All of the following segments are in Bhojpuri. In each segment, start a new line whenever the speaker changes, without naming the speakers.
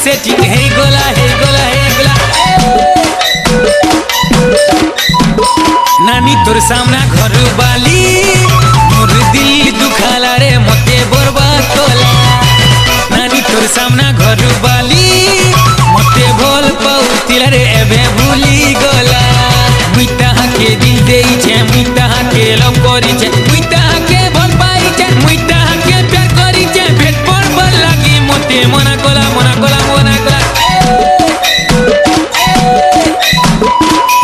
सेटिंग हे गोला नानी तोर सामना घर बाली मोर दिल दुखाला रे मते बर्बाद कला नानी तोर सामना घर बाली मते भल पाउतिला रे एबे भूली गला मुई ताहाके दिल देई छे मुई ताहाके लव करी छे मुई ताहाके भल पाई छे मुई ताहाके प्यार करी छे भेट पड़ब लागी मते मना कला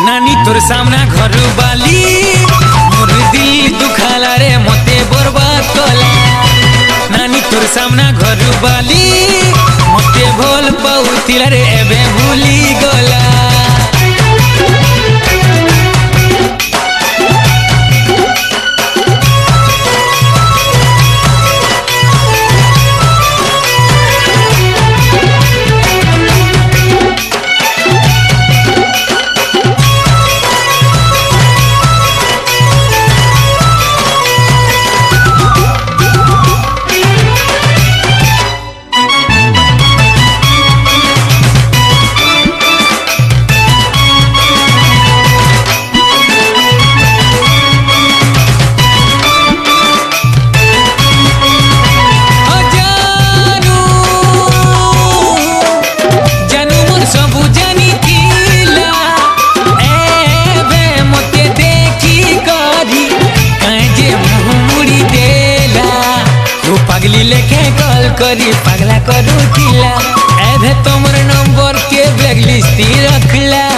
नानी तोर सामना घर बाली मोर दिल दुखाला रे मते बर्बाद कला नानी तोर सामना घर बाली मते भल पाउतिला रे एबे भूली गला पगली लेके कॉल करी पगला करू दिला एभे तोमर नंबर के ब्लैक लिस्ट रखला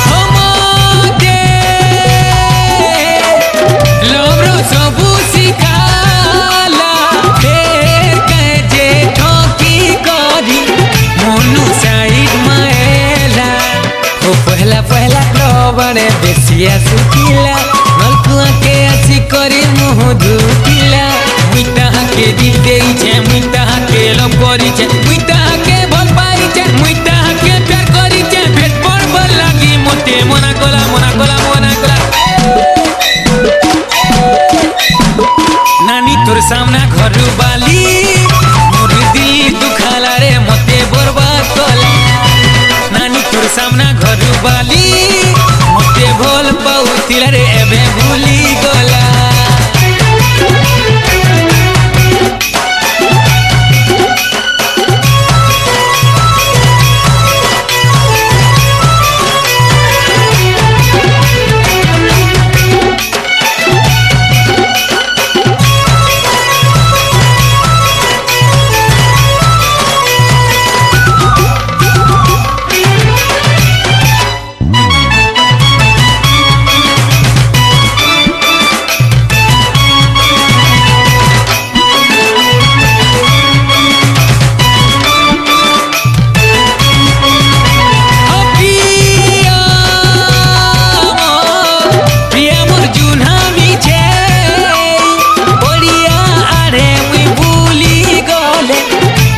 हमके लवरो सबू सिखाला फेर कहे जे ठोकी करी मोनू साइड माएला ओ पहला बड़े बेसिया सुखिला नलकुआ के आसी करी मुँह धुकिला मुई ताहाके दिल देई छे मुई ताहाके लव करी छे मुई ताहाके भल पाई छे मुई ताहाके प्यार करी छे भेट पड़ब लागी मते मना कला नानी तोर सामना घर बाली मोर दिल दुखाला रे मते बर्बाद कला नानी तोर सामना घर बाली मते भल पाउतिला रे एबे भूली गला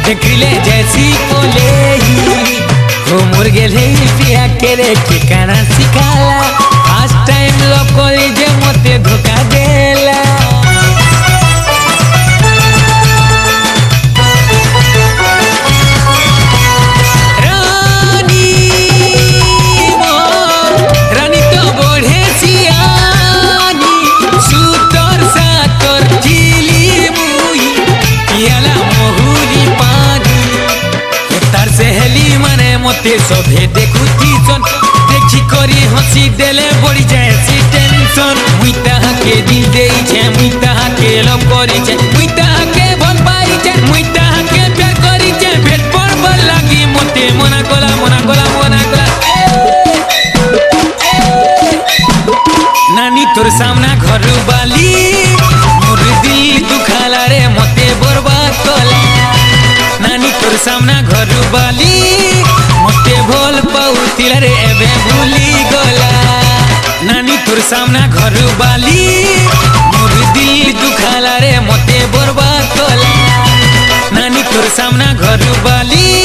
देखले जैसी बोले हो मोर गेले पिया के रे ठिकाना सिखाला फर्स्ट टाइम लव करे जे मते धोखा देला रानी तो बढ़े सियानी सुतर सातर झिली मुई पियाला सहेली माने मते सभे देखुती सन देखी करी हंसी देले बढ़ी जाए सी टेंशन मुई ताहाके दिल देई छे मुई ताहाके लव करी छे मुई ताहाके भल पाई छे मुई ताहाके प्यार करी छे भेट पड़ब लागी मते मना कला नानी तोर सामना घर बाली मोर दिल दुखाला रे मते बर्बाद कला नानी तोर सामना घर बाली मते भल पाउतिला रे एबे भूली गला नानी तोर सामना घर बाली मोर दिल दुखाला रे मते बर्बाद कला नानी तोर सामना घर बाली